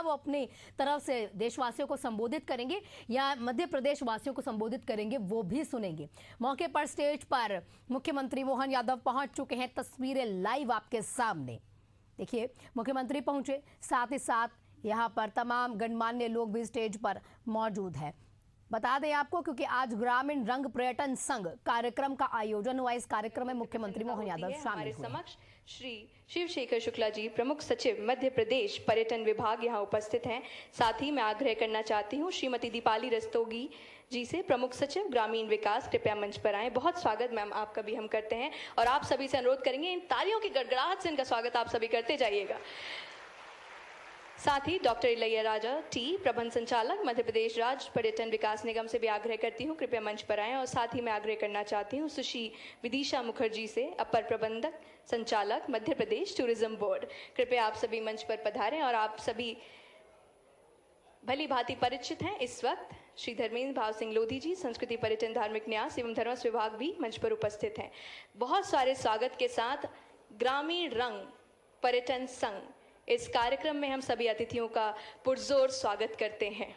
वो अपनी तरफ से देशवासियों को संबोधित करेंगे या मध्य प्रदेश वासियों को संबोधित करेंगे, वो भी सुनेंगे। मौके पर स्टेज पर मुख्यमंत्री मोहन यादव पहुंच चुके हैं। तस्वीरें लाइव आपके सामने देखिए, मुख्यमंत्री पहुंचे, साथ ही साथ यहाँ पर तमाम गणमान्य लोग भी स्टेज पर मौजूद है। बता दें आपको, क्योंकि आज ग्रामीण रंग पर्यटन संघ कार्यक्रम का आयोजन हुआ। इस कार्यक्रम में मुख्यमंत्री मोहन यादव शामिल हुए। समक्ष श्री शिवशेखर शुक्ला जी, प्रमुख सचिव मध्य प्रदेश पर्यटन विभाग, यहाँ उपस्थित हैं। साथ ही मैं आग्रह करना चाहती हूँ श्रीमती दीपाली रस्तोगी जी से, प्रमुख सचिव ग्रामीण विकास, कृपया मंच पर आएं। बहुत स्वागत मैम आपका भी हम करते हैं और आप सभी से अनुरोध करेंगे इन तालियों की गड़गड़ाहट से इनका स्वागत आप सभी करते जाइएगा। साथ ही डॉक्टर इलैयाराजा टी, प्रबंध संचालक मध्य प्रदेश राज्य पर्यटन विकास निगम से भी आग्रह करती हूँ कृपया मंच पर आएं। और साथ ही मैं आग्रह करना चाहती हूँ सुश्री विदिशा मुखर्जी से, अपर प्रबंधक संचालक मध्य प्रदेश टूरिज्म बोर्ड, कृपया आप सभी मंच पर पधारें। और आप सभी भली भांति परिचित हैं इस वक्त श्री धर्मेंद्र भाव सिंह लोधी जी, संस्कृति पर्यटन धार्मिक न्यास एवं धर्मस्व विभाग भी मंच पर उपस्थित हैं। बहुत सारे स्वागत के साथ ग्रामीण रंग पर्यटन संघ, इस कार्यक्रम में हम सभी अतिथियों का पुरजोर स्वागत करते हैं।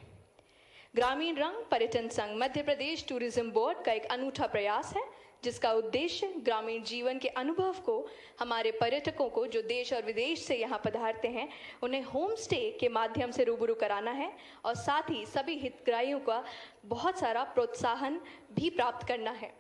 ग्रामीण रंग पर्यटन संघ मध्य प्रदेश टूरिज्म बोर्ड का एक अनूठा प्रयास है, जिसका उद्देश्य ग्रामीण जीवन के अनुभव को हमारे पर्यटकों को जो देश और विदेश से यहाँ पधारते हैं उन्हें होम स्टे के माध्यम से रूबरू कराना है और साथ ही सभी हितग्राहियों का बहुत सारा प्रोत्साहन भी प्राप्त करना है।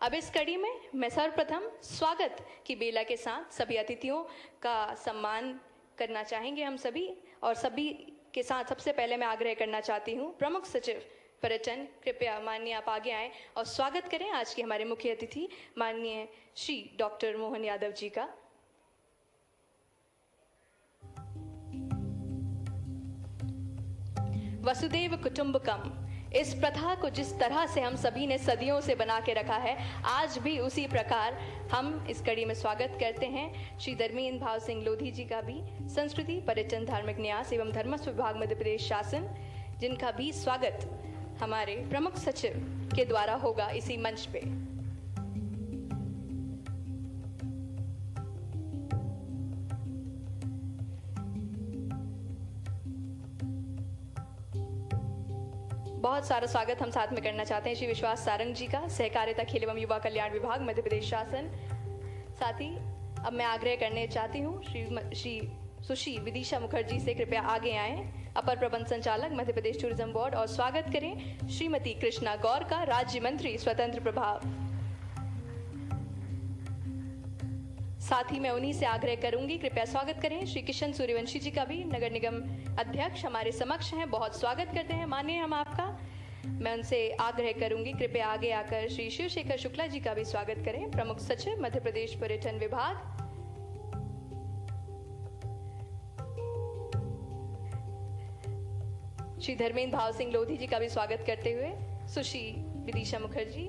अब इस कड़ी में मैं सर्वप्रथम स्वागत की बेला के साथ सभी अतिथियों का सम्मान करना चाहेंगे हम सभी। और सभी के साथ सबसे पहले मैं आग्रह करना चाहती हूँ प्रमुख सचिव पर्यटन, कृपया माननीय आप आगे आएं और स्वागत करें आज के हमारे मुख्य अतिथि माननीय श्री डॉक्टर मोहन यादव जी का। वसुदेव कुटुंबकम, इस प्रथा को जिस तरह से हम सभी ने सदियों से बना के रखा है, आज भी उसी प्रकार हम इस कड़ी में स्वागत करते हैं श्री धर्मेंद्र भाव सिंह लोधी जी का भी, संस्कृति पर्यटन धार्मिक न्यास एवं धर्मस्व विभाग मध्य प्रदेश शासन, जिनका भी स्वागत हमारे प्रमुख सचिव के द्वारा होगा इसी मंच पे। बहुत सारा स्वागत हम साथ में करना चाहते हैं श्री विश्वास सारंग जी का, सहकारिता खेल एवं युवा कल्याण विभाग मध्य प्रदेश शासन। साथ ही अब मैं आग्रह करने चाहती हूँ श्री सुश्री विदिशा मुखर्जी से, कृपया आगे आएं, अपर प्रबंध संचालक मध्य प्रदेश टूरिज्म बोर्ड, और स्वागत करें श्रीमती कृष्णा गौर का, राज्य मंत्री स्वतंत्र प्रभाव। साथ ही मैं उन्हीं से आग्रह करूंगी कृपया स्वागत करें श्री किशन सूर्यवंशी जी का भी, नगर निगम अध्यक्ष हमारे समक्ष हैं, बहुत स्वागत करते हैं माननीय हम आपका। मैं उनसे आग्रह करूंगी कृपया आगे आकर श्री शिवशेखर शुक्ला जी का भी स्वागत करें, प्रमुख सचिव मध्य प्रदेश पर्यटन विभाग। श्री धर्मेंद्र भाव सिंह लोधी जी का भी स्वागत करते हुए सुश्री विदिशा मुखर्जी,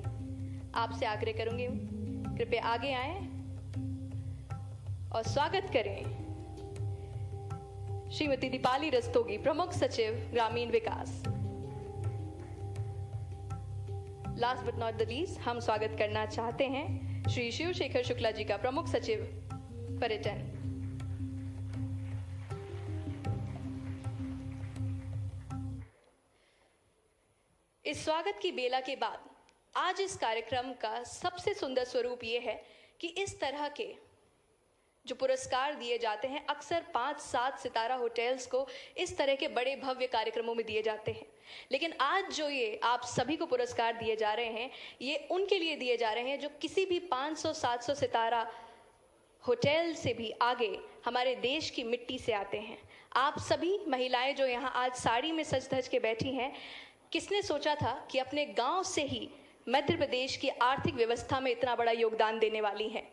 आपसे आग्रह करूंगी कृपया आगे आए और स्वागत करें श्रीमती दीपाली रस्तोगी, प्रमुख सचिव ग्रामीण विकास। Last but not the least, हम स्वागत करना चाहते हैं श्री शिवशेखर शुक्ला जी का, प्रमुख सचिव पर्यटन। इस स्वागत की बेला के बाद आज इस कार्यक्रम का सबसे सुंदर स्वरूप ये है कि इस तरह के जो पुरस्कार दिए जाते हैं अक्सर 5-7 सितारा होटल्स को इस तरह के बड़े भव्य कार्यक्रमों में दिए जाते हैं, लेकिन आज जो ये आप सभी को पुरस्कार दिए जा रहे हैं ये उनके लिए दिए जा रहे हैं जो किसी भी 500-700 सितारा होटल से भी आगे हमारे देश की मिट्टी से आते हैं। आप सभी महिलाएं जो यहाँ आज साड़ी में सज धज के बैठी हैं, किसने सोचा था कि अपने गांव से ही मध्य प्रदेश की आर्थिक व्यवस्था में इतना बड़ा योगदान देने वाली हैं।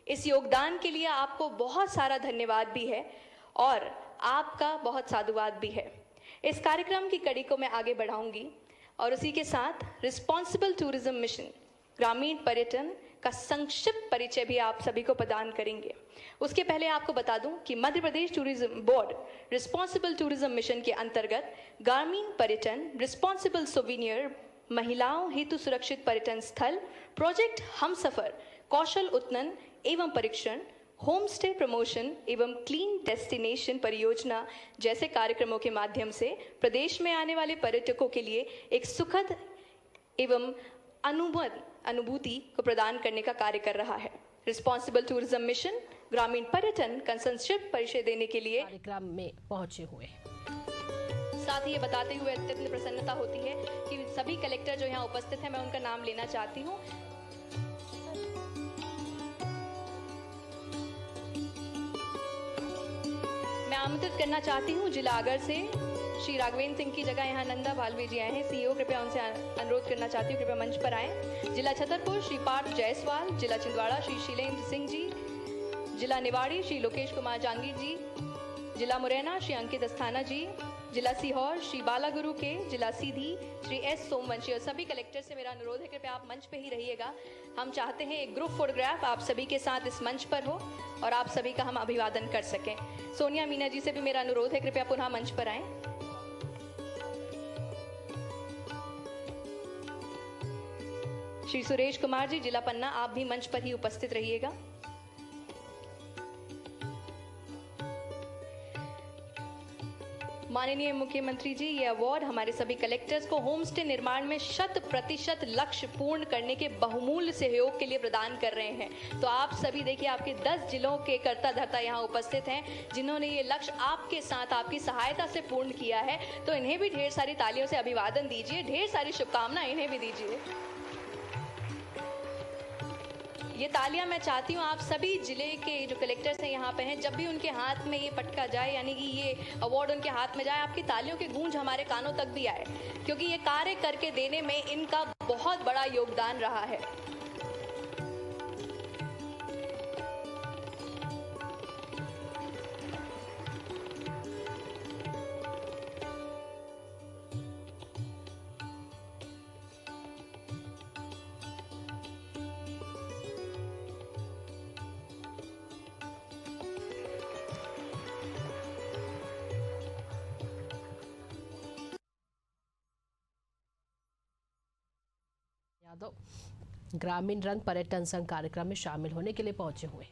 इस योगदान के लिए आपको बहुत सारा धन्यवाद भी है और आपका बहुत साधुवाद भी है। इस कार्यक्रम की कड़ी को मैं आगे बढ़ाऊंगी और उसी के साथ रिस्पॉन्सिबल टूरिज्म मिशन ग्रामीण पर्यटन का संक्षिप्त परिचय भी आप सभी को प्रदान करेंगे। उसके पहले आपको बता दूं कि Madhya Pradesh tourism board responsible tourism mission के अंतर्गत ग्रामीण पर्यटन, रिस्पॉन्सिबल सोविनियर, महिलाओं हेतु सुरक्षित पर्यटन स्थल, प्रोजेक्ट हमसफर, कौशल उन्नयन एवं परीक्षण, होम स्टे प्रमोशन एवं क्लीन डेस्टिनेशन परियोजना जैसे कार्यक्रमों के माध्यम से प्रदेश में आने वाले पर्यटकों के लिए एक सुखद एवं अनुभूति को प्रदान करने का कार्य कर रहा है। रिस्पॉन्सिबल टूरिज्म मिशन ग्रामीण पर्यटन कंसल्टेंट परिचय देने के लिए कार्यक्रम में पहुंचे हुए। साथ ही ये बताते हुए अत्यंत प्रसन्नता होती है कि सभी कलेक्टर जो यहाँ उपस्थित हैं, मैं उनका नाम लेना चाहती हूँ। मैं आमंत्रित करना चाहती हूँ जिला आगर से श्री राघवेंद्र सिंह की जगह यहाँ नंदा भालवे जी आए हैं, सीईओ। कृपया उनसे अनुरोध करना चाहती हूँ, कृपया मंच पर आए। जिला छतरपुर श्री पार्थ जायसवाल, जिला छिंदवाड़ा श्री शीलेंद्र सिंह जी, जिला निवाड़ी श्री लोकेश कुमार जांगीर जी, जिला मुरैना श्री अंकित अस्थाना जी, जिला सीहोर श्री बालागुरु के, जिला सीधी श्री एस सोमवंशी। और सभी कलेक्टर से मेरा अनुरोध है कृपया आप मंच पे ही रहिएगा। हम चाहते हैं एक ग्रुप फोटोग्राफ आप सभी के साथ इस मंच पर हो और आप सभी का हम अभिवादन कर सकें। सोनिया मीना जी से भी मेरा अनुरोध है कृपया पुनः मंच पर आएं। श्री सुरेश कुमार जी, जिला पन्ना, आप भी मंच पर ही उपस्थित रहिएगा। माननीय मुख्यमंत्री जी, ये अवार्ड हमारे सभी कलेक्टर्स को होम स्टे निर्माण में 100% लक्ष्य पूर्ण करने के बहुमूल्य सहयोग के लिए प्रदान कर रहे हैं। तो आप सभी देखिए, आपके 10 जिलों के कर्ता धर्ता यहाँ उपस्थित हैं जिन्होंने ये लक्ष्य आपके साथ आपकी सहायता से पूर्ण किया है। तो इन्हें भी ढेर सारी तालियों से अभिवादन दीजिए, ढेर सारी शुभकामनाएं इन्हें भी दीजिए। ये तालियां मैं चाहती हूँ आप सभी जिले के जो कलेक्टर्स हैं यहाँ पे हैं, जब भी उनके हाथ में ये पटका जाए, यानी कि ये अवार्ड उनके हाथ में जाए, आपकी तालियों की गूंज हमारे कानों तक भी आए, क्योंकि ये कार्य करके देने में इनका बहुत बड़ा योगदान रहा है। यादव ग्रामीण रंग पर्यटन संघ कार्यक्रम में शामिल होने के लिए पहुंचे हुए।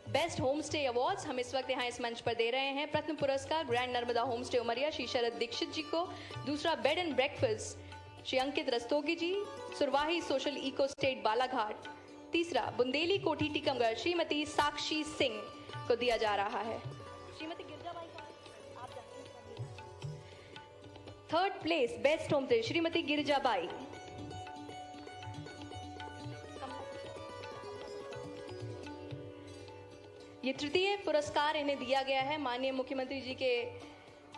बेस्ट होम स्टे अवार्ड्स हम इस वक्त यहाँ इस मंच पर दे रहे हैं। प्रथम पुरस्कार grand Narmada home stay Umaria Shri Sharad Dikshit ji को, दूसरा bed and breakfast Shri Ankit Rastogi ji, Surwahi social eco state Balaghat, तीसरा बुंदेली कोठी टीकमगढ़ श्रीमती साक्षी सिंह को दिया जा रहा है। श्रीमती गिरजाबाई का आप जानिए। Third place best home stay Shrimati Girjabai. ये तृतीय पुरस्कार इन्हें दिया गया है माननीय मुख्यमंत्री जी के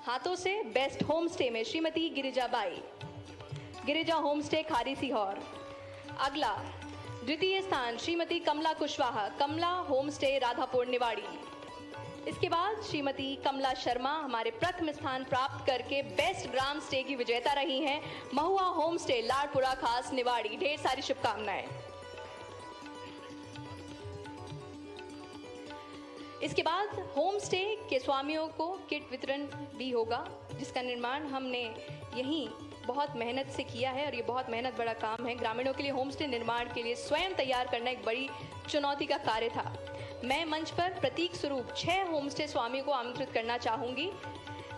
हाथों से। बेस्ट होम स्टे में श्रीमती गिरिजाबाई, गिरिजा होम स्टे खारी सीहोर। अगला द्वितीय स्थान श्रीमती कमला कुशवाहा, कमला होम स्टे राधापुर निवाड़ी। इसके बाद श्रीमती कमला शर्मा हमारे प्रथम स्थान प्राप्त करके बेस्ट ग्राम स्टे की विजेता रही हैं, महुआ होम स्टे लाडपुरा खास निवाड़ी। ढेर सारी शुभकामनाएं। इसके बाद होम स्टे के स्वामियों को किट वितरण भी होगा, जिसका निर्माण हमने यहीं बहुत मेहनत से किया है और ये बहुत मेहनत बड़ा काम है। ग्रामीणों के लिए होम स्टे निर्माण के लिए स्वयं तैयार करना एक बड़ी चुनौती का कार्य था। मैं मंच पर प्रतीक स्वरूप 6 होम स्टे स्वामियों को आमंत्रित करना चाहूँगी।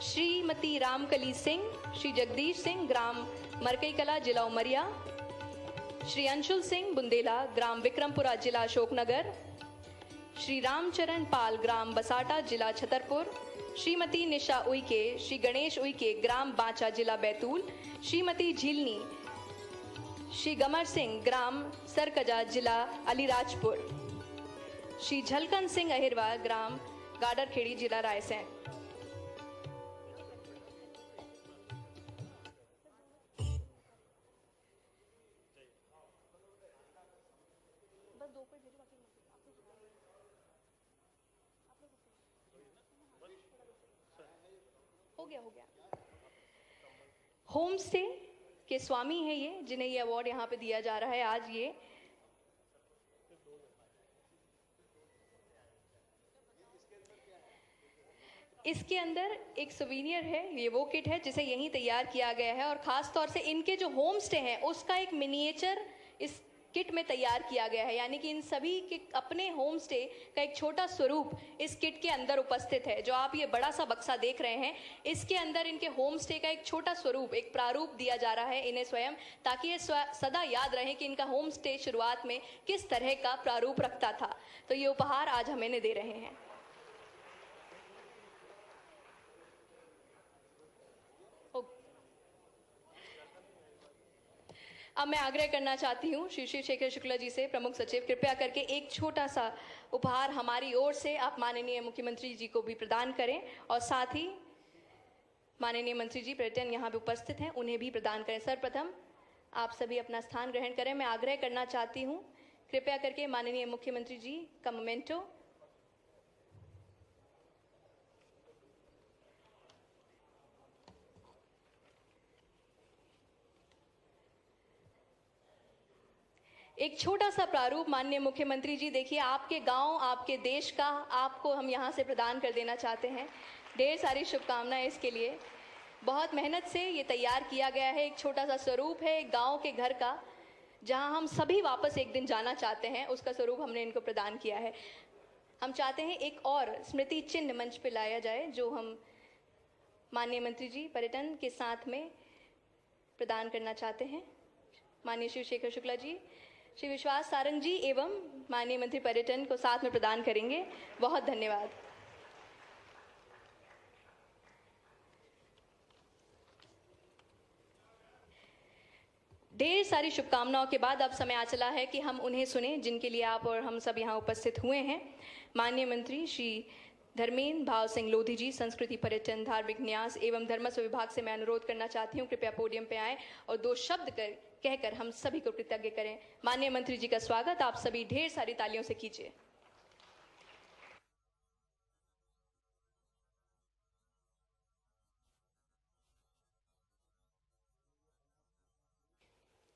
श्रीमती रामकली सिंह, श्री जगदीश सिंह, ग्राम मरकई कला, जिला उमरिया, श्री अंशुल सिंह बुंदेला, ग्राम विक्रमपुरा, जिला अशोकनगर, श्री रामचरण पाल, ग्राम बसाटा, जिला छतरपुर, श्रीमती निशा उइके, श्री गणेश उइके, ग्राम बांचा, जिला बैतूल, श्रीमती झीलनी, श्री गमर सिंह, ग्राम सरकजा, जिला अलीराजपुर, श्री झलकन सिंह अहिरवा, ग्राम गाडरखेड़ी, जिला रायसेन। हो गया। होम स्टे के स्वामी हैं ये, जिन्हें ये अवार्ड यहाँ पे दिया जा रहा है आज। ये इसके अंदर एक सोवीनियर है, ये वो किट है जिसे यहीं तैयार किया गया है और खास तौर से इनके जो होम स्टे हैं उसका एक मिनिएचर इस किट में तैयार किया गया है, यानी कि इन सभी के अपने होम स्टे का एक छोटा स्वरूप इस किट के अंदर उपस्थित है। जो आप ये बड़ा सा बक्सा देख रहे हैं, इसके अंदर इनके होम स्टे का एक छोटा स्वरूप, एक प्रारूप दिया जा रहा है इन्हें स्वयं, ताकि ये सदा याद रहे कि इनका होम स्टे शुरुआत में किस तरह का प्रारूप रखता था। तो ये उपहार आज हम इन्हें दे रहे हैं। अब मैं आग्रह करना चाहती हूँ श्री शेखर शुक्ला जी से, प्रमुख सचिव, कृपया करके एक छोटा सा उपहार हमारी ओर से आप माननीय मुख्यमंत्री जी को भी प्रदान करें, और साथ ही माननीय मंत्री जी पर्यटन यहाँ पे उपस्थित हैं, उन्हें भी प्रदान करें। सर्वप्रथम आप सभी अपना स्थान ग्रहण करें। मैं आग्रह करना चाहती हूँ कृपया करके माननीय मुख्यमंत्री जी का मोमेंटो एक छोटा सा प्रारूप। माननीय मुख्यमंत्री जी, देखिए आपके गांव, आपके देश का आपको हम यहां से प्रदान कर देना चाहते हैं। ढेर सारी शुभकामनाएं इसके लिए। बहुत मेहनत से ये तैयार किया गया है। एक छोटा सा स्वरूप है एक गांव के घर का, जहां हम सभी वापस एक दिन जाना चाहते हैं, उसका स्वरूप हमने इनको प्रदान किया है। हम चाहते हैं एक और स्मृति चिन्ह मंच पर लाया जाए, जो हम माननीय मंत्री जी पर्यटन के साथ में प्रदान करना चाहते हैं। माननीय श्री शेखर शुक्ला जी, श्री विश्वास सारंग जी एवं माननीय मंत्री पर्यटन को साथ में प्रदान करेंगे। बहुत धन्यवाद। ढेर सारी शुभकामनाओं के बाद अब समय आ चला है कि हम उन्हें सुने जिनके लिए आप और हम सब यहाँ उपस्थित हुए हैं। माननीय मंत्री श्री धर्मेंद्र भाव सिंह लोधी जी, संस्कृति, पर्यटन, धार्मिक न्यास एवं धर्मस्व विभाग से मैं अनुरोध करना चाहती हूँ कृपया पोडियम पे आएं और दो शब्द कहकर हम सभी को कृतज्ञ करें। माननीय मंत्री जी का स्वागत आप सभी ढेर सारी तालियों से कीजिए।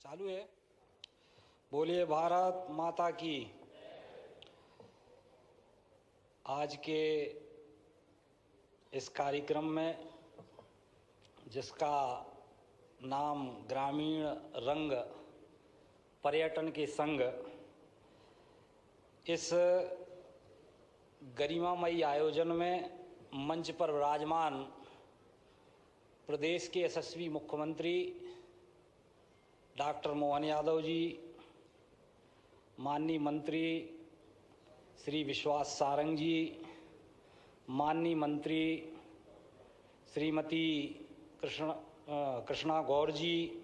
चालू है। बोलिए भारत माता की। आज के इस कार्यक्रम में, जिसका नाम ग्रामीण रंग पर्यटन के संग, इस गरिमामयी आयोजन में मंच पर विराजमान प्रदेश के यशस्वी मुख्यमंत्री डॉक्टर मोहन यादव जी, माननीय मंत्री श्री विश्वास सारंग जी, माननीय मंत्री श्रीमती कृष्णा गौर जी,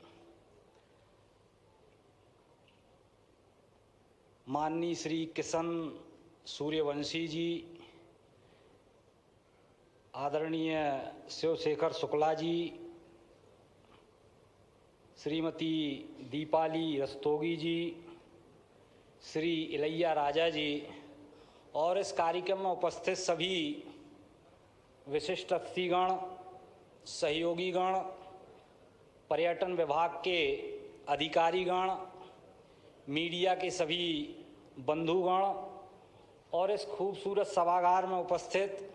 माननीय श्री किशन सूर्यवंशी जी, आदरणीय शिवशेखर शुक्ला जी, श्रीमती दीपाली रस्तोगी जी, श्री इलैया राजा जी और इस कार्यक्रम में उपस्थित सभी विशिष्ट अतिथिगण, सहयोगीगण, पर्यटन विभाग के अधिकारीगण, मीडिया के सभी बंधुगण और इस खूबसूरत सभागार में उपस्थित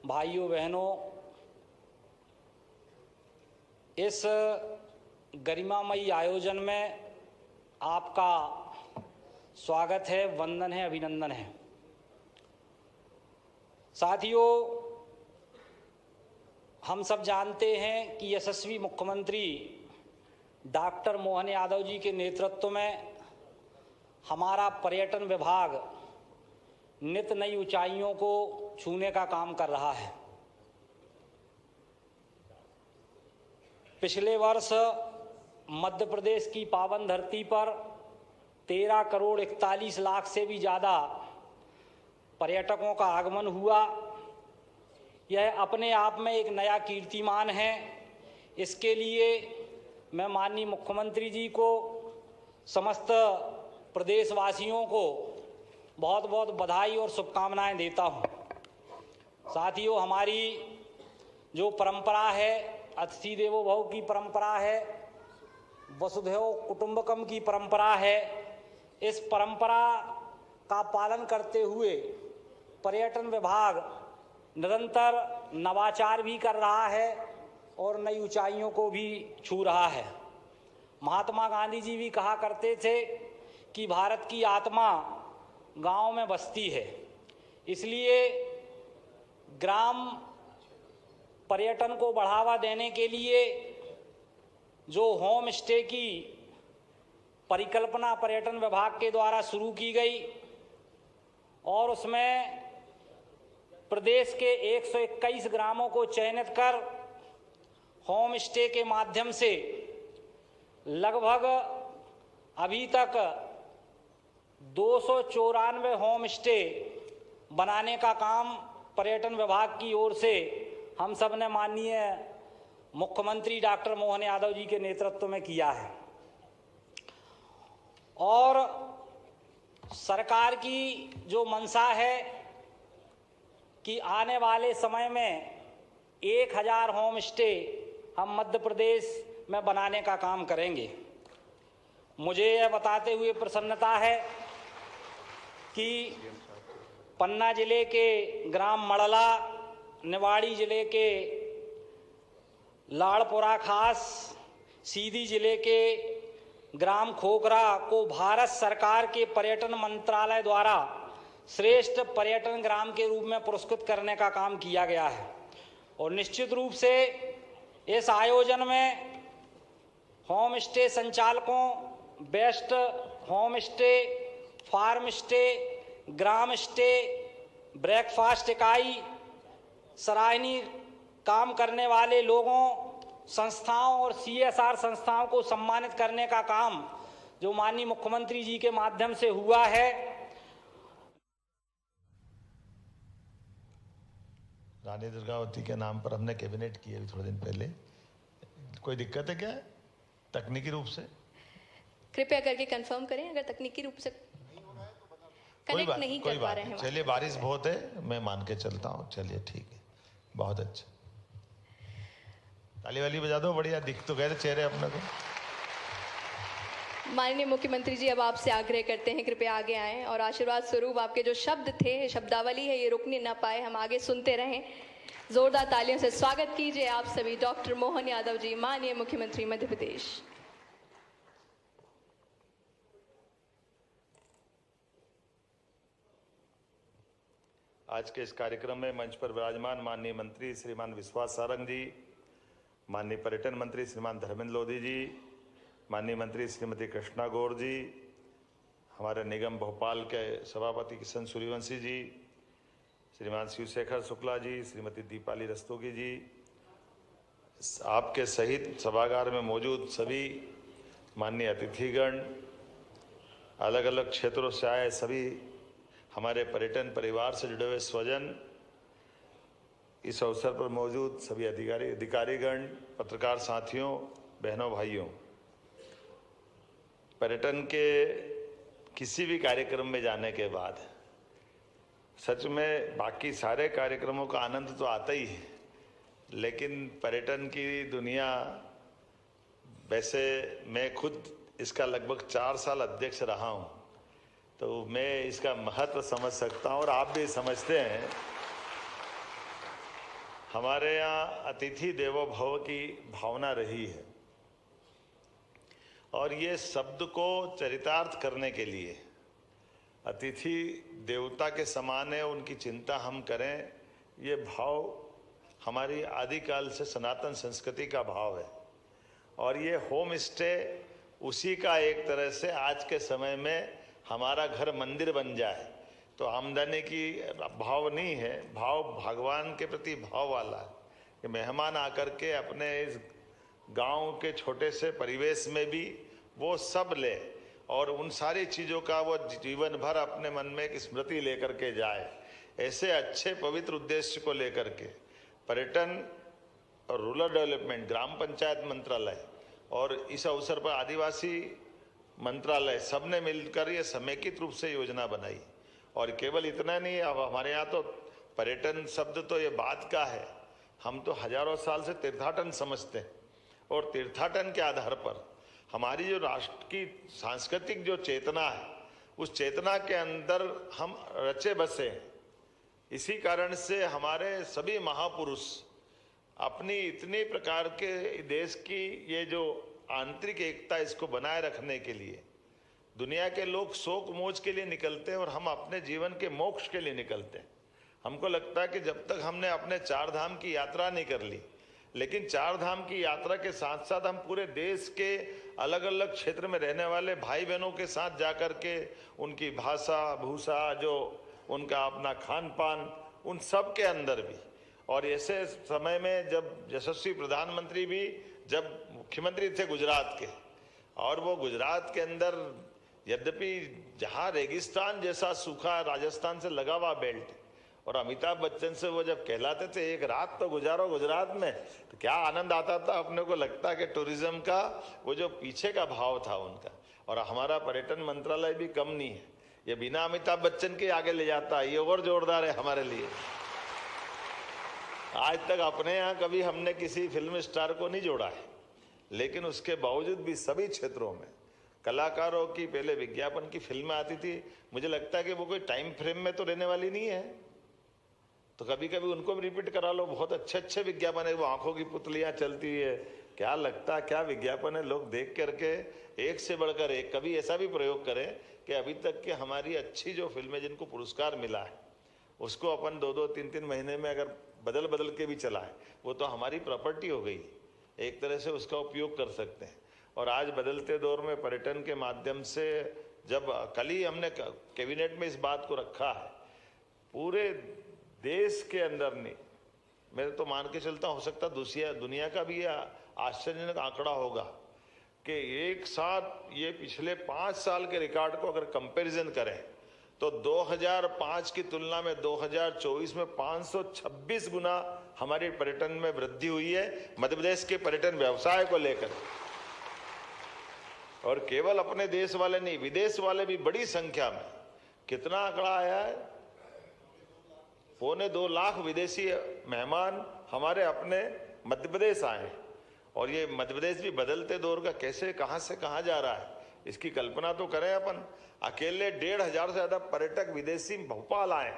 भाइयों बहनों, इस गरिमामयी आयोजन में आपका स्वागत है, वंदन है, अभिनंदन है। साथियों, हम सब जानते हैं कि यशस्वी मुख्यमंत्री डॉक्टर मोहन यादव जी के नेतृत्व में हमारा पर्यटन विभाग नित नई ऊंचाइयों को छूने का काम कर रहा है। पिछले वर्ष मध्य प्रदेश की पावन धरती पर 13 करोड़ 41 लाख से भी ज़्यादा पर्यटकों का आगमन हुआ। यह अपने आप में एक नया कीर्तिमान है। इसके लिए मैं माननीय मुख्यमंत्री जी को, समस्त प्रदेशवासियों को बहुत बहुत बधाई और शुभकामनाएं देता हूं। साथियों, हमारी जो परंपरा है, अतिथि देवो भव की परंपरा है, वसुधैव कुटुंबकम की परंपरा है, इस परंपरा का पालन करते हुए पर्यटन विभाग निरंतर नवाचार भी कर रहा है और नई ऊंचाइयों को भी छू रहा है। महात्मा गांधी जी भी कहा करते थे कि भारत की आत्मा गांव में बसती है, इसलिए ग्राम पर्यटन को बढ़ावा देने के लिए जो होम स्टे की परिकल्पना पर्यटन विभाग के द्वारा शुरू की गई और उसमें प्रदेश के 121 ग्रामों को चयनित कर होम स्टे के माध्यम से लगभग अभी तक 294 होम स्टे बनाने का काम पर्यटन विभाग की ओर से हम सब ने माननीय मुख्यमंत्री डॉक्टर मोहन यादव जी के नेतृत्व में किया है। और सरकार की जो मंशा है कि आने वाले समय में 1000 होम स्टे हम मध्य प्रदेश में बनाने का काम करेंगे। मुझे यह बताते हुए प्रसन्नता है कि पन्ना जिले के ग्राम मड़ला, निवाड़ी जिले के लाड़पुरा खास, सीधी जिले के ग्राम खोखरा को भारत सरकार के पर्यटन मंत्रालय द्वारा श्रेष्ठ पर्यटन ग्राम के रूप में पुरस्कृत करने का काम किया गया है। और निश्चित रूप से इस आयोजन में होम स्टे संचालकों, best home stay, farm stay, ग्राम स्टे, ब्रेकफास्ट इकाई, सराहनीय काम करने वाले लोगों, संस्थाओं और CSR संस्थाओं को सम्मानित करने का काम जो माननीय मुख्यमंत्री जी के माध्यम से हुआ है। रानी दुर्गावती के नाम पर हमने कैबिनेट की है थोड़े दिन पहले। कोई दिक्कत है क्या तकनीकी रूप से? कृपया करके कंफर्म करें अगर तकनीकी रूप से कनेक्ट नहीं कर पा रहे हैं। चलिए, बारिश बहुत है, मैं मान के चलता हूँ। चलिए ठीक है, बहुत अच्छा। ताली वाली बजा दो, बढ़िया दिख तो गए थे चेहरे अपने को। माननीय मुख्यमंत्री जी, अब आपसे आग्रह करते हैं कृपया आगे आएं और आशीर्वाद स्वरूप आपके जो शब्द थे, शब्दावली है, ये रुकने ना पाए, हम आगे सुनते रहें। जोरदार तालियों से स्वागत कीजिए आप सभी डॉक्टर मोहन यादव जी, माननीय मुख्यमंत्री मध्य प्रदेश। आज के इस कार्यक्रम में मंच पर विराजमान माननीय मंत्री श्रीमान विश्वास सारंग जी, माननीय पर्यटन मंत्री श्रीमान धर्मेंद्र लोधी जी, माननीय मंत्री श्रीमती कृष्णा गौर जी, हमारे निगम भोपाल के सभापति किशन सूर्यवंशी जी, श्रीमान शिवशेखर शुक्ला जी, श्रीमती दीपाली रस्तोगी जी, आपके सहित सभागार में मौजूद सभी माननीय अतिथिगण, अलग अलग क्षेत्रों से आए सभी हमारे पर्यटन परिवार से जुड़े हुए स्वजन, इस अवसर पर मौजूद सभी अधिकारीगण, पत्रकार साथियों, बहनों, भाइयों। पर्यटन के किसी भी कार्यक्रम में जाने के बाद सच में बाकी सारे कार्यक्रमों का आनंद तो आता ही है, लेकिन पर्यटन की दुनिया, वैसे मैं खुद इसका लगभग 4 साल अध्यक्ष रहा हूँ, तो मैं इसका महत्व समझ सकता हूँ और आप भी समझते हैं। हमारे यहाँ अतिथि देवो भव की भावना रही है और ये शब्द को चरितार्थ करने के लिए अतिथि देवता के समान है, उनकी चिंता हम करें, ये भाव हमारी आदिकाल से सनातन संस्कृति का भाव है। और ये होम स्टे उसी का एक तरह से आज के समय में हमारा घर मंदिर बन जाए तो आमदनी की भाव नहीं है, भाव भगवान के प्रति भाव वाला है कि मेहमान आकर के अपने इस गांव के छोटे से परिवेश में भी वो सब ले और उन सारी चीज़ों का वो जीवन भर अपने मन में एक स्मृति लेकर के जाए। ऐसे अच्छे पवित्र उद्देश्य को लेकर के पर्यटन और रूरल डेवलपमेंट, ग्राम पंचायत मंत्रालय और इस अवसर पर आदिवासी मंत्रालय सबने मिलकर ये समेकित रूप से योजना बनाई। और केवल इतना नहीं, अब हमारे यहाँ तो पर्यटन शब्द तो ये बात का है, हम तो हजारों साल से तीर्थाटन समझते हैं और तीर्थाटन के आधार पर हमारी जो राष्ट्र की सांस्कृतिक जो चेतना है, उस चेतना के अंदर हम रचे बसे। इसी कारण से हमारे सभी महापुरुष अपनी इतनी प्रकार के देश की ये जो आंतरिक एकता, इसको बनाए रखने के लिए दुनिया के लोग शोक मोज के लिए निकलते हैं और हम अपने जीवन के मोक्ष के लिए निकलते हैं। हमको लगता है कि जब तक हमने अपने चार धाम की यात्रा नहीं कर ली, लेकिन चार धाम की यात्रा के साथ साथ हम पूरे देश के अलग अलग क्षेत्र में रहने वाले भाई बहनों के साथ जाकर के उनकी भाषा भूषा, जो उनका अपना खान पान, उन सब के अंदर भी, और ऐसे समय में जब यशस्वी प्रधानमंत्री भी जब मुख्यमंत्री थे गुजरात के, और वो गुजरात के अंदर यद्यपि जहाँ रेगिस्तान जैसा सूखा राजस्थान से लगा हुआ बेल्ट, और अमिताभ बच्चन से वो जब कहलाते थे एक रात तो गुजारो गुजरात में, तो क्या आनंद आता था। अपने को लगता कि टूरिज्म का वो जो पीछे का भाव था उनका, और हमारा पर्यटन मंत्रालय भी कम नहीं है, ये बिना अमिताभ बच्चन के आगे ले जाता है, ये और जोरदार है हमारे लिए। आज तक अपने यहाँ कभी हमने किसी फिल्म स्टार को नहीं जोड़ा है, लेकिन उसके बावजूद भी सभी क्षेत्रों में कलाकारों की पहले विज्ञापन की फिल्में आती थी, मुझे लगता है कि वो कोई टाइम फ्रेम में तो रहने वाली नहीं है, तो कभी कभी उनको भी रिपीट करा लो। बहुत अच्छे अच्छे विज्ञापन है, वो आंखों की पुतलियां चलती है, क्या लगता है क्या विज्ञापन है, लोग देख करके एक से बढ़कर एक। कभी ऐसा भी प्रयोग करें कि अभी तक के हमारी अच्छी जो फिल्में जिनको पुरस्कार मिला है उसको अपन 2-2, 3-3 महीने में अगर बदल बदल के भी चलाएं, वो तो हमारी प्रॉपर्टी हो गई, एक तरह से उसका उपयोग कर सकते हैं। और आज बदलते दौर में पर्यटन के माध्यम से, जब कल ही हमने कैबिनेट में इस बात को रखा है, पूरे देश के अंदर नहीं, मैं तो मान के चलता हो सकता दुनिया का भी यह आश्चर्यजनक आंकड़ा होगा कि एक साथ ये पिछले 5 साल के रिकॉर्ड को अगर कंपैरिजन करें तो 2005 की तुलना में 2024 में 526 गुना हमारे पर्यटन में वृद्धि हुई है, मध्य प्रदेश के पर्यटन व्यवसाय को लेकर। और केवल अपने देश वाले नहीं, विदेश वाले भी बड़ी संख्या में, कितना आंकड़ा आया है, 2.25 लाख विदेशी मेहमान हमारे अपने मध्य प्रदेश आए। और ये मध्य प्रदेश भी बदलते दौर का कैसे कहां से कहां जा रहा है, इसकी कल्पना तो करें अपन। अकेले 1,500 से ज्यादा पर्यटक विदेशी भोपाल आए,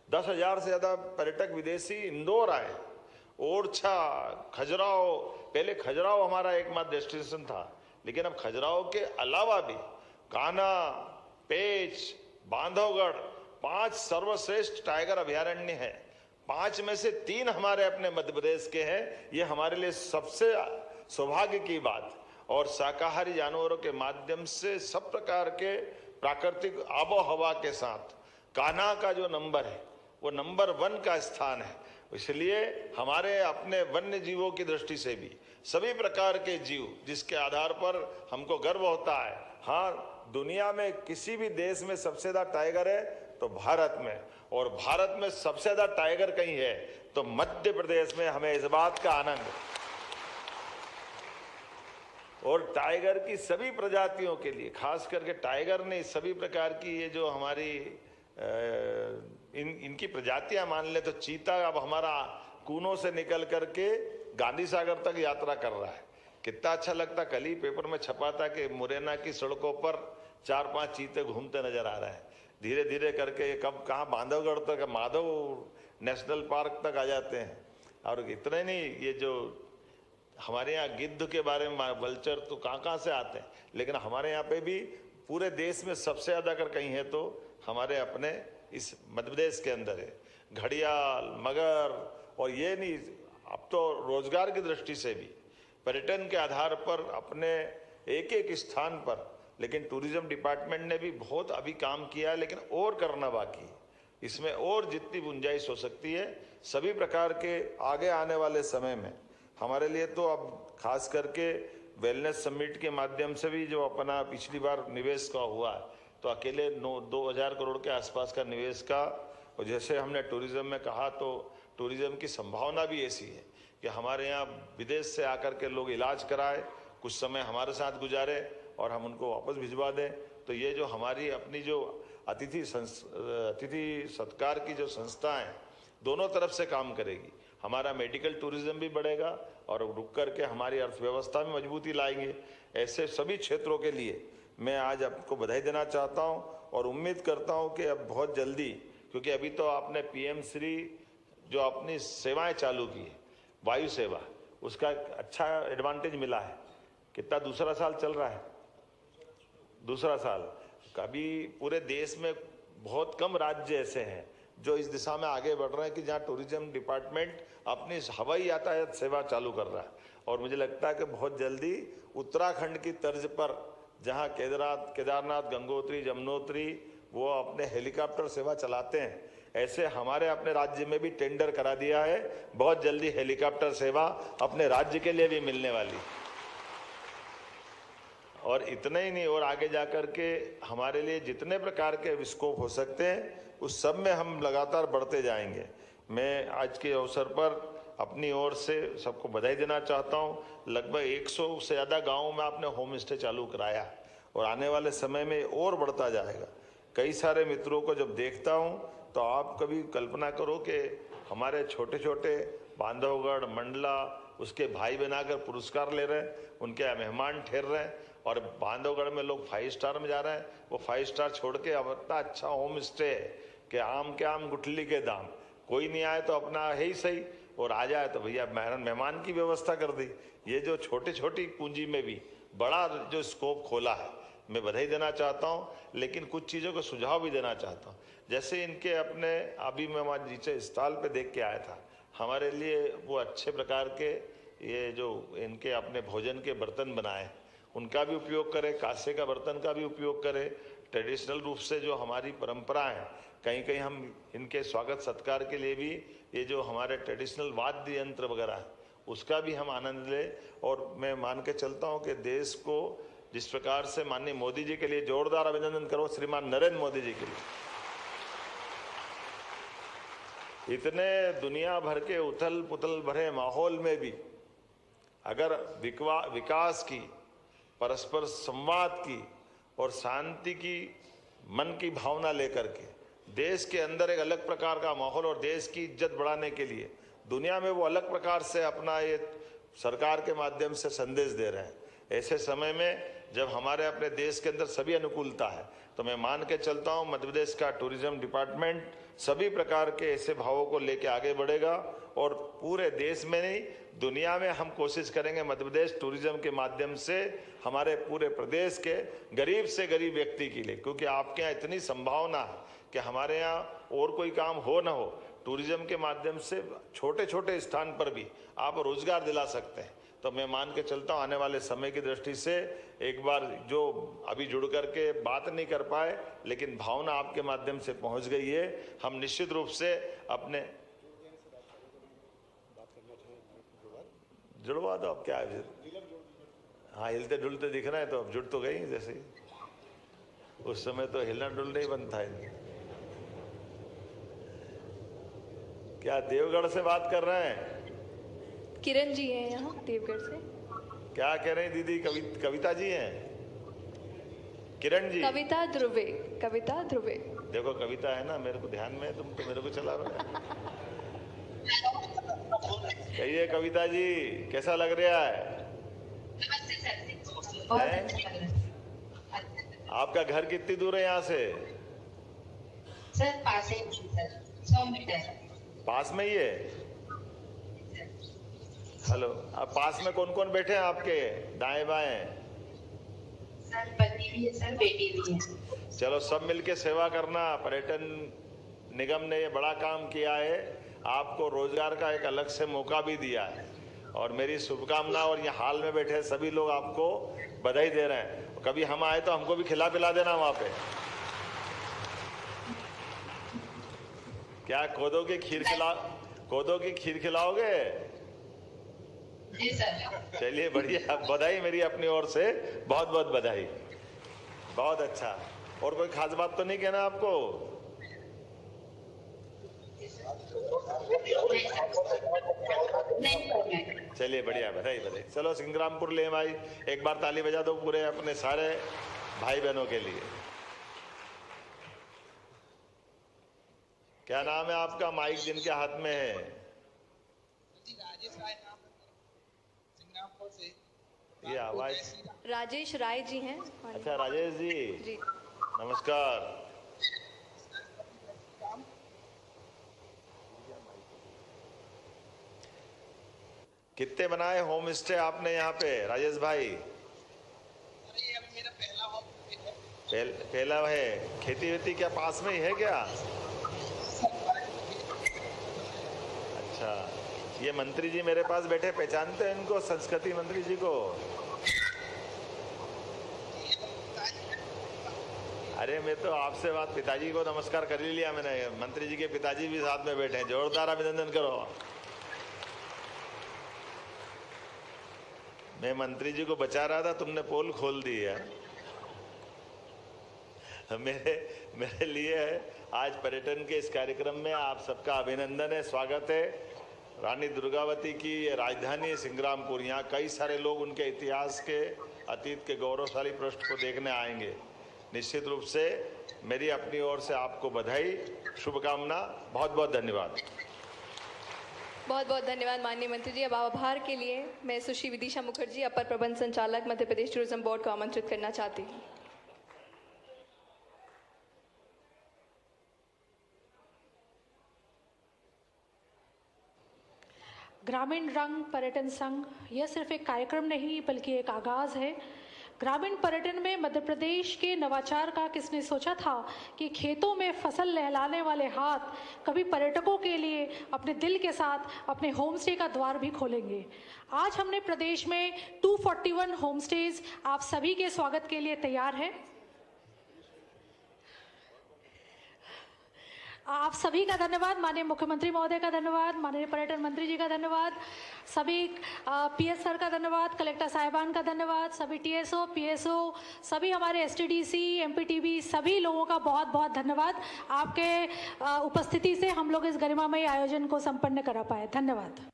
10,000 से ज्यादा पर्यटक विदेशी इंदौर आए, ओरछा, खजुराहो। पहले खजुराहो हमारा एकमात्र डेस्टिनेशन था, लेकिन अब खजुराहो के अलावा भी कान्हा, पेंच, बांधवगढ़ 5 सर्वश्रेष्ठ टाइगर अभयारण्य है। 5 में से 3 हमारे अपने मध्य प्रदेश के हैं, ये हमारे लिए सबसे सौभाग्य की बात। और शाकाहारी जानवरों के माध्यम से सब प्रकार के प्राकृतिक आबो हवा के साथ कान्हा का जो नंबर है वो नंबर 1 का स्थान है। इसलिए हमारे अपने वन्य जीवों की दृष्टि से भी सभी प्रकार के जीव जिसके आधार पर हमको गर्व होता है। हाँ, दुनिया में किसी भी देश में सबसे ज्यादा टाइगर है तो भारत में, और भारत में सबसे ज्यादा टाइगर कहीं है तो मध्य प्रदेश में। हमें इस बात का आनंद है। और टाइगर की सभी प्रजातियों के लिए, खास करके टाइगर ने सभी प्रकार की ये जो हमारी इनकी प्रजातियां मान ले तो चीता अब हमारा कूनों से निकल करके गांधी सागर तक यात्रा कर रहा है। कितना अच्छा लगता, कल ही पेपर में छपा था कि मुरैना की सड़कों पर 4-5 चीते घूमते नजर आ रहे हैं। धीरे धीरे करके ये कब कहाँ बांधवगढ़ तक, माधव नेशनल पार्क तक आ जाते हैं। और इतने नहीं, ये जो हमारे यहाँ गिद्ध के बारे में वल्चर तो कहाँ से आते हैं, लेकिन हमारे यहाँ पे भी पूरे देश में सबसे ज्यादा अगर कहीं है तो हमारे अपने इस मध्य प्रदेश के अंदर है। घड़ियाल, मगर, और ये नहीं, अब तो रोजगार की दृष्टि से भी पर्यटन के आधार पर अपने एक एक स्थान पर, लेकिन टूरिज्म डिपार्टमेंट ने भी बहुत अभी काम किया है, लेकिन और करना बाकी। इसमें और जितनी गुंजाइश हो सकती है सभी प्रकार के आगे आने वाले समय में हमारे लिए तो अब खास करके वेलनेस समिट के माध्यम से भी जो अपना पिछली बार निवेश का हुआ है, तो अकेले 2,000 करोड़ के आसपास का निवेश का। और जैसे हमने टूरिज्म में कहा तो टूरिज्म की संभावना भी ऐसी है कि हमारे यहाँ विदेश से आकर के लोग इलाज कराए, कुछ समय हमारे साथ गुजारे और हम उनको वापस भिजवा दें। तो ये जो हमारी अपनी जो अतिथि सत्कार की जो संस्था है, दोनों तरफ से काम करेगी। हमारा मेडिकल टूरिज्म भी बढ़ेगा और रुक करके हमारी अर्थव्यवस्था में मजबूती लाएंगे। ऐसे सभी क्षेत्रों के लिए मैं आज आपको बधाई देना चाहता हूं और उम्मीद करता हूं कि अब बहुत जल्दी, क्योंकि अभी तो आपने PM श्री जो अपनी सेवाएं चालू की है, वायु सेवा, उसका अच्छा एडवांटेज मिला है। कितना दूसरा साल चल रहा है, दूसरा साल। कभी पूरे देश में बहुत कम राज्य ऐसे हैं जो इस दिशा में आगे बढ़ रहे हैं कि जहां टूरिज्म डिपार्टमेंट अपनी हवाई यातायात सेवा चालू कर रहा है। और मुझे लगता है कि बहुत जल्दी उत्तराखंड की तर्ज पर जहां केदारनाथ, गंगोत्री, यमुनोत्री वो अपने हेलीकॉप्टर सेवा चलाते हैं, ऐसे हमारे अपने राज्य में भी टेंडर करा दिया है। बहुत जल्दी हेलीकॉप्टर सेवा अपने राज्य के लिए भी मिलने वाली। और इतना ही नहीं, और आगे जाकर के हमारे लिए जितने प्रकार के स्कोप हो सकते हैं उस सब में हम लगातार बढ़ते जाएंगे। मैं आज के अवसर पर अपनी ओर से सबको बधाई देना चाहता हूं। लगभग 100 से ज़्यादा गाँवों में आपने होम स्टे चालू कराया और आने वाले समय में और बढ़ता जाएगा। कई सारे मित्रों को जब देखता हूं तो आप कभी कल्पना करो कि हमारे छोटे छोटे बांधवगढ़, मंडला उसके भाई बनाकर पुरस्कार ले रहे हैं, उनके मेहमान ठहर रहे हैं। और बांधवगढ़ में लोग 5 स्टार में जा रहे हैं, वो 5 स्टार छोड़ के अब इतना अच्छा होम स्टे है कि आम के आम गुठली के दाम। कोई नहीं आए तो अपना है ही सही, और आ जाए तो भैया मेहमान की व्यवस्था कर दी। ये जो छोटी छोटी पूंजी में भी बड़ा जो स्कोप खोला है, मैं बधाई देना चाहता हूँ। लेकिन कुछ चीज़ों को सुझाव भी देना चाहता हूँ। जैसे इनके अपने अभी मैं वहाँ नीचे स्टॉल पे देख के आया था, हमारे लिए वो अच्छे प्रकार के ये जो इनके अपने भोजन के बर्तन बनाए उनका भी उपयोग करें, कांसे का बर्तन का भी उपयोग करें। ट्रेडिशनल रूप से जो हमारी परंपरा है, कहीं कहीं हम इनके स्वागत सत्कार के लिए भी ये जो हमारे ट्रेडिशनल वाद्य यंत्र वगैरह है उसका भी हम आनंद लें। और मैं मान के चलता हूँ कि देश को जिस प्रकार से माननीय मोदी जी के लिए जोरदार अभिनंदन करो, श्रीमान नरेंद्र मोदी जी के लिए। इतने दुनिया भर के उथल पुथल भरे माहौल में भी अगर विकास की, परस्पर संवाद की और शांति की मन की भावना लेकर के देश के अंदर एक अलग प्रकार का माहौल और देश की इज्जत बढ़ाने के लिए दुनिया में वो अलग प्रकार से अपना ये सरकार के माध्यम से संदेश दे रहे हैं, ऐसे समय में जब हमारे अपने देश के अंदर सभी अनुकूलता है, तो मैं मान के चलता हूँ मध्य प्रदेश का टूरिज्म डिपार्टमेंट सभी प्रकार के ऐसे भावों को लेकर आगे बढ़ेगा। और पूरे देश में नहीं, दुनिया में हम कोशिश करेंगे मध्य प्रदेश टूरिज्म के माध्यम से हमारे पूरे प्रदेश के गरीब से गरीब व्यक्ति के लिए, क्योंकि आपके यहाँ इतनी संभावना है कि हमारे यहाँ और कोई काम हो ना हो, टूरिज्म के माध्यम से छोटे छोटे स्थान पर भी आप रोजगार दिला सकते हैं। तो मैं मान के चलता हूँ आने वाले समय की दृष्टि से एक बार जो अभी जुड़ करके बात नहीं कर पाए लेकिन भावना आपके माध्यम से पहुंच गई है, हम निश्चित रूप से अपने जुड़वा दो। अब क्या है, हाँ हिलते डुलते दिख रहे हैं तो अब जुड़ तो गई जैसे ही, उस समय तो हिलना डुलना ही बनता है। क्या देवगढ़ से बात कर रहे हैं? किरण जी हैं यहाँ देवगढ़ से। क्या कह रहे हैं दीदी? कविता जी हैं? किरण जी? कविता ध्रुवे। कविता ध्रुवे। देखो कविता है ना, मेरे को ध्यान में, तुम तो मेरे को चला रहे हो। कहिए कविता जी, कैसा लग रहा है? आपका घर कितनी दूर है यहाँ से? सर पास ही, सर 100 मीटर। पास में ही है? हेलो, अब पास में कौन कौन बैठे हैं आपके दाएं बाएं? सर पति भी है सर, बेटी भी है। चलो सब मिलके सेवा करना। पर्यटन निगम ने ये बड़ा काम किया है, आपको रोजगार का एक अलग से मौका भी दिया है और मेरी शुभकामना। और ये हाल में बैठे सभी लोग आपको बधाई दे रहे हैं। कभी हम आए तो हमको भी खिला पिला देना वहां पे। क्या कोदो की खीर खिलाओगे? जी सर। चलिए बढ़िया, बधाई मेरी अपनी ओर से, बहुत बहुत बधाई। बहुत अच्छा। और कोई खास बात तो नहीं कहना आपको? चलिए बढ़िया, बधाई बधाई। चलो सिंग्रामपुर ले भाई, एक बार ताली बजा दो पूरे अपने सारे भाई बहनों के लिए। क्या नाम है आपका? माइक जिनके हाथ में है। राजेश राय नाम सिंगापुर से। ये आवाज राजेश राय जी हैं। अच्छा राजेश जी, नमस्कार। कितने बनाए होम स्टे आपने यहाँ पे राजेश भाई? ये अभी मेरा पहला होम स्टे है। पहला है खेती वेती क्या पास में ही है क्या? अच्छा, ये मंत्री जी मेरे पास बैठे, पहचानते हैं इनको, संस्कृति मंत्री जी को? अरे मैं तो आपसे बात, पिताजी को नमस्कार कर ही लिया मैंने, मंत्री जी के पिताजी भी साथ में बैठे हैं, जोरदार अभिनंदन करो। मैं मंत्री जी को बचा रहा था, तुमने पोल खोल दी है। मेरे लिए आज पर्यटन के इस कार्यक्रम में आप सबका अभिनंदन है, स्वागत है। रानी दुर्गावती की ये राजधानी है सिंग्रामपुर, यहाँ कई सारे लोग उनके इतिहास के, अतीत के गौरवशाली पृष्ठ को देखने आएंगे। निश्चित रूप से मेरी अपनी ओर से आपको बधाई, शुभकामना, बहुत बहुत धन्यवाद। बहुत बहुत धन्यवाद माननीय मंत्री जी। अब आभार के लिए मैं सुश्री विदिशा मुखर्जी, अपर प्रबंध संचालक, मध्य प्रदेश टूरिज्म बोर्ड को आमंत्रित करना चाहती हूँ। ग्रामीण रंग पर्यटन संघ यह सिर्फ एक कार्यक्रम नहीं बल्कि एक आगाज है। ग्रामीण पर्यटन में मध्य प्रदेश के नवाचार का किसने सोचा था कि खेतों में फसल लहलाने वाले हाथ कभी पर्यटकों के लिए अपने दिल के साथ अपने होम स्टे का द्वार भी खोलेंगे। आज हमने प्रदेश में 241 होम स्टेज आप सभी के स्वागत के लिए तैयार है। आप सभी का धन्यवाद, माननीय मुख्यमंत्री महोदय का धन्यवाद, माननीय पर्यटन मंत्री जी का धन्यवाद, सभी पीएस सर का धन्यवाद, कलेक्टर साहिबान का धन्यवाद, सभी टीएसओ, पीएसओ, सभी हमारे एसटीडीसी, एमपीटीबी, सभी लोगों का बहुत बहुत धन्यवाद। आपके उपस्थिति से हम लोग इस गरिमामयी आयोजन को संपन्न करा पाए। धन्यवाद।